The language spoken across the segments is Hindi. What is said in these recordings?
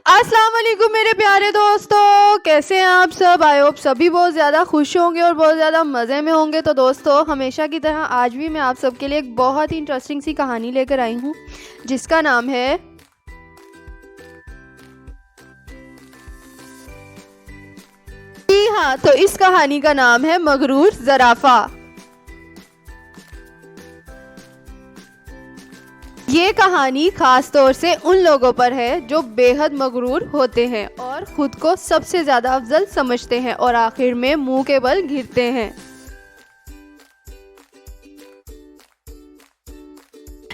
अस्सलाम वालेकुम मेरे प्यारे दोस्तों, कैसे हैं आप सब। आई होप सभी बहुत ज़्यादा खुश होंगे और बहुत ज़्यादा मज़े में होंगे। तो दोस्तों, हमेशा की तरह आज भी मैं आप सबके लिए एक बहुत ही इंटरेस्टिंग सी कहानी लेकर आई हूँ, जिसका नाम है जी हाँ, तो इस कहानी का नाम है मगरूर ज़राफ़ा। ये कहानी खास तौर से उन लोगों पर है जो बेहद मगरूर होते हैं और खुद को सबसे ज़्यादा अफजल समझते हैं और आखिर में मुंह के बल गिरते हैं।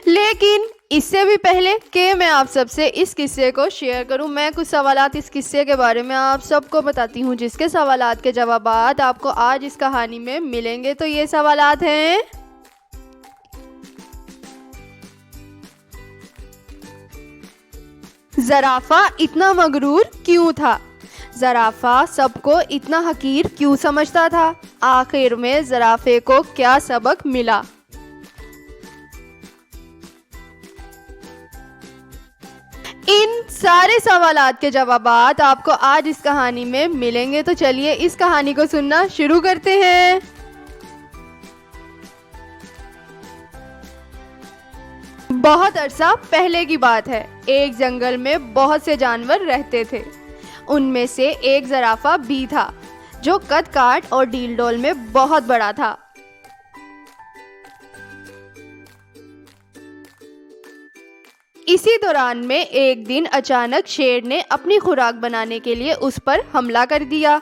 लेकिन इससे भी पहले कि मैं आप सबसे इस किस्से को शेयर करूं, मैं कुछ सवालात इस किस्से के बारे में आप सबको बताती हूं, जिसके सवालात के जवाबात आपको आज इस कहानी में मिलेंगे। तो ये सवालात हैं, ज़राफ़ा इतना मगरूर क्यों था? ज़राफ़ा सबको इतना हकीर क्यों समझता था? आखिर में ज़राफ़े को क्या सबक मिला? इन सारे सवालात के जवाबात आपको आज इस कहानी में मिलेंगे। तो चलिए इस कहानी को सुनना शुरू करते हैं। बहुत अरसा पहले की बात है। एक जंगल में बहुत से जानवर रहते थे। उनमें से एक ज़राफ़ा भी था, जो कद काठ और डील डोल में बहुत बड़ा था। इसी दौरान में एक दिन अचानक शेर ने अपनी खुराक बनाने के लिए उस पर हमला कर दिया।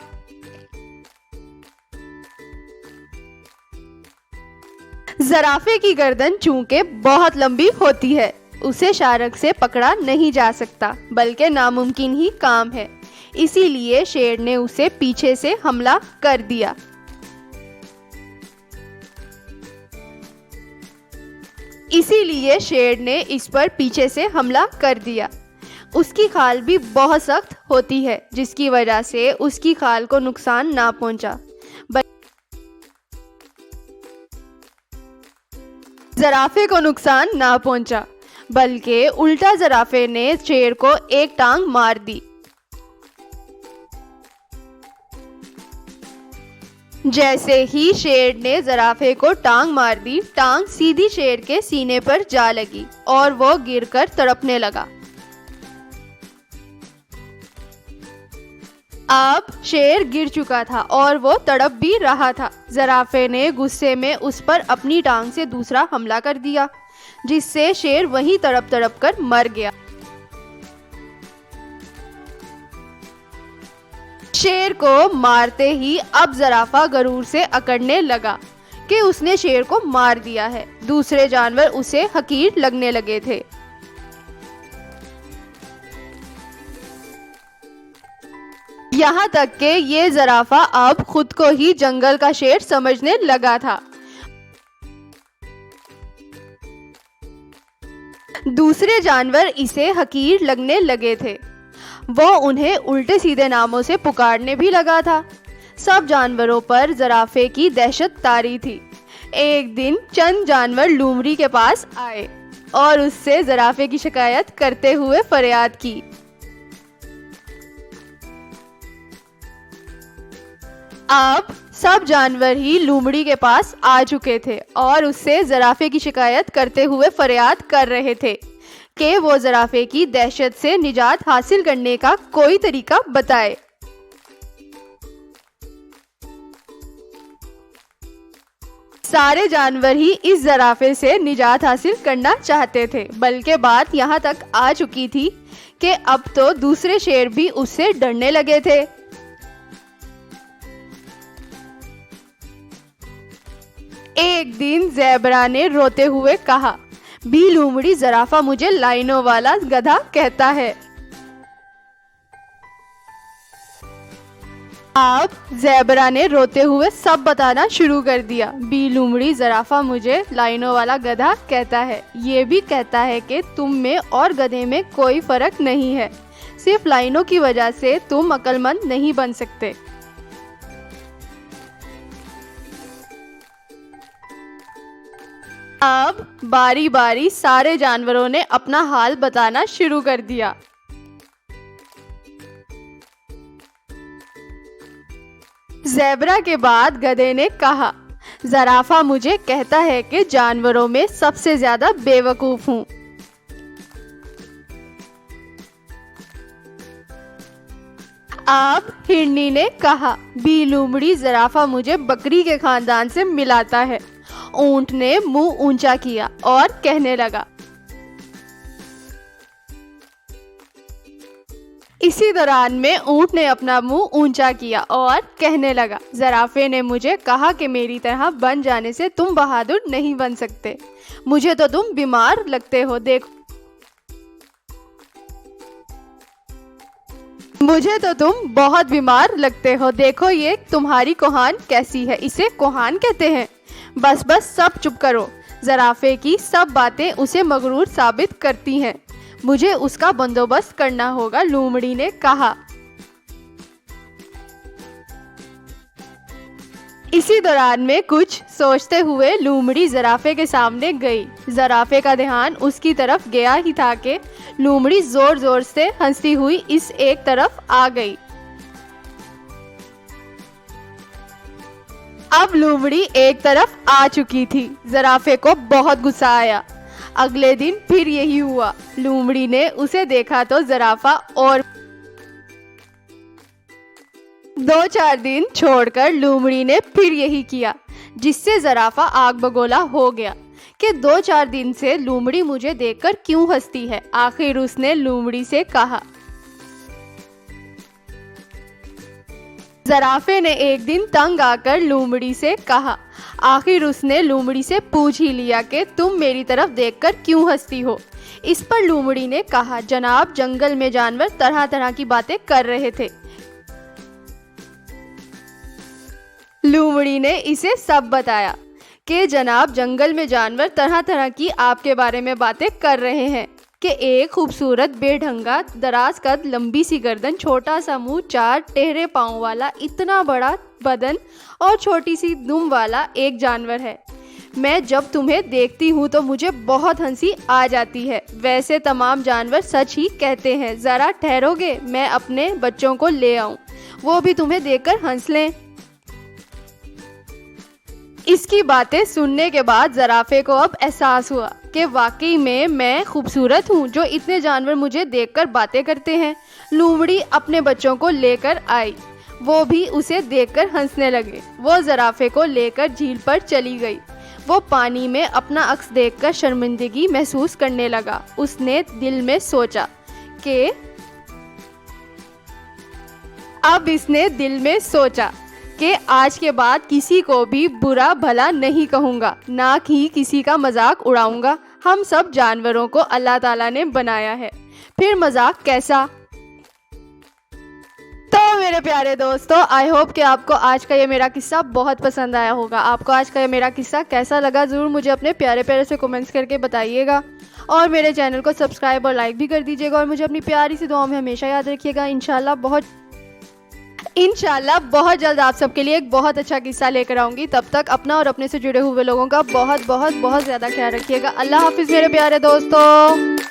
ज़राफ़े की गर्दन चूंकि बहुत लंबी होती है, उसे शारक से पकड़ा नहीं जा सकता, बल्कि नामुमकिन ही काम है। इसीलिए शेर ने उसे पीछे से हमला कर दिया। इसीलिए शेर ने इस पर पीछे से हमला कर दिया। उसकी खाल भी बहुत सख्त होती है, जिसकी वजह से उसकी खाल को नुकसान ना पहुंचा। ज़राफ़े को नुकसान ना पहुंचा, बल्कि उल्टा ज़राफ़े ने शेर को एक टांग मार दी। जैसे ही शेर ने ज़राफ़े को टांग मार दी, टांग सीधी शेर के सीने पर जा लगी और वो गिरकर तड़पने लगा। अब शेर गिर चुका था और वो तड़प भी रहा था। ज़राफ़े ने गुस्से में उस पर अपनी टांग से दूसरा हमला कर दिया, जिससे शेर वहीं तड़प तड़प कर मर गया। शेर को मारते ही अब ज़राफ़ा गरूर से अकड़ने लगा कि उसने शेर को मार दिया है। दूसरे जानवर उसे हकीर लगने लगे थे। यहाँ तक कि ये ज़राफ़ा अब खुद को ही जंगल का शेर समझने लगा था। दूसरे जानवर इसे हकीर लगने लगे थे। वो उन्हें उल्टे सीधे नामों से पुकारने भी लगा था। सब जानवरों पर ज़राफ़े की दहशत तारी थी। एक दिन चंद जानवर लूमड़ी के पास आए और उससे ज़राफ़े की शिकायत करते हुए फरियाद की। अब सब जानवर ही लूमड़ी के पास आ चुके थे और उससे ज़राफ़े की शिकायत करते हुए फरियाद कर रहे थे कि वो ज़राफ़े की दहशत से निजात हासिल करने का कोई तरीका बताए। सारे जानवर ही इस ज़राफ़े से निजात हासिल करना चाहते थे, बल्कि बात यहाँ तक आ चुकी थी कि अब तो दूसरे शेर भी उससे डरने लगे थे। एक दिन ज़ेबरा ने रोते हुए कहा, भी लूमड़ी ज़राफ़ा मुझे लाइनों वाला गधा कहता है। अब ज़ेबरा ने रोते हुए सब बताना शुरू कर दिया। बी लूमड़ी ज़राफ़ा मुझे लाइनों वाला गधा कहता है। ये भी कहता है कि तुम में और गधे में कोई फ़र्क नहीं है, सिर्फ लाइनों की वजह से तुम अक्लमंद नहीं बन सकते। अब बारी बारी सारे जानवरों ने अपना हाल बताना शुरू कर दिया। ज़ेब्रा के बाद गधे ने कहा, ज़राफ़ा मुझे कहता है कि जानवरों में सबसे ज्यादा बेवकूफ हूँ। अब हिरनी ने कहा, बी लोमड़ी, ज़राफ़ा मुझे बकरी के खानदान से मिलाता है। ऊंट ने मुंह ऊंचा किया और कहने लगा। इसी दौरान में ऊंट ने अपना मुंह ऊंचा किया और कहने लगा, ज़राफ़े ने मुझे कहा कि मेरी तरह बन जाने से तुम बहादुर नहीं बन सकते। मुझे तो तुम बीमार लगते हो, देखो मुझे तो तुम बहुत बीमार लगते हो, देखो ये तुम्हारी कोहान कैसी है। इसे कोहान कहते हैं। बस बस सब चुप करो। ज़राफ़े की सब बातें उसे मगरूर साबित करती हैं। मुझे उसका बंदोबस्त करना होगा, लोमड़ी ने कहा। इसी दौरान में कुछ सोचते हुए लोमड़ी ज़राफ़े के सामने गई। ज़राफ़े का ध्यान उसकी तरफ गया ही था कि लोमड़ी जोर जोर से हंसती हुई इस एक तरफ आ गई। अब लोमड़ी एक तरफ आ चुकी थी। ज़राफ़े को बहुत गुस्सा आया। अगले दिन फिर यही हुआ। लोमड़ी ने उसे देखा तो ज़राफ़ा और 2-4 दिन छोड़कर लोमड़ी ने फिर यही किया, जिससे ज़राफ़ा आग बगोला हो गया कि 2-4 दिन से लोमड़ी मुझे देखकर क्यों हंसती है। आखिर उसने लोमड़ी से कहा। ज़राफ़े ने एक दिन तंग आकर लोमड़ी से कहा। आखिर उसने लोमड़ी से पूछ ही लिया कि तुम मेरी तरफ देखकर क्यों हंसती हो। इस पर लोमड़ी ने कहा, जनाब, जंगल में जानवर तरह तरह की बातें कर रहे थे। लोमड़ी ने इसे सब बताया कि जनाब, जंगल में जानवर तरह तरह की आपके बारे में बातें कर रहे हैं कि एक खूबसूरत, बेढंगा, दराज कद, लंबी सी गर्दन, छोटा सा मुंह, 4 टेढ़े पाँव वाला, इतना बड़ा बदन और छोटी सी दुम वाला एक जानवर है। मैं जब तुम्हें देखती हूँ तो मुझे बहुत हंसी आ जाती है। वैसे तमाम जानवर सच ही कहते हैं। ज़रा ठहरोगे, मैं अपने बच्चों को ले आऊँ, वो भी तुम्हें देखकर हंस लें। इसकी बातें सुनने के बाद ज़राफ़े को अब एहसास हुआ कि वाकई में मैं खूबसूरत हूँ, जो इतने जानवर मुझे देखकर बातें करते हैं। लोमड़ी अपने बच्चों को लेकर आई। वो भी उसे देखकर हंसने लगे। वो ज़राफ़े को लेकर झील पर चली गई। वो पानी में अपना अक्स देखकर शर्मिंदगी महसूस करने लगा। उसने दिल में सोचा कि आज के बाद किसी को भी बुरा भला नहीं कहूँगा, ना ही किसी का मजाक उड़ाऊंगा। हम सब जानवरों को अल्लाह ताला ने बनाया है, फिर मजाक कैसा। तो मेरे प्यारे दोस्तों, आई होप कि आपको आज का ये मेरा किस्सा बहुत पसंद आया होगा। आपको आज का ये मेरा किस्सा कैसा लगा, ज़रूर मुझे अपने प्यारे प्यारे से कमेंट्स करके बताइएगा। और मेरे चैनल को सब्सक्राइब और लाइक भी कर दीजिएगा। और मुझे अपनी प्यारी सी दुआ में हमेशा याद रखिएगा। इंशाल्लाह बहुत जल्द आप सबके लिए एक बहुत अच्छा किस्सा लेकर आऊँगी। तब तक अपना और अपने से जुड़े हुए लोगों का बहुत बहुत बहुत ज़्यादा ख्याल रखिएगा। अल्लाह हाफिज़ मेरे प्यारे दोस्तों।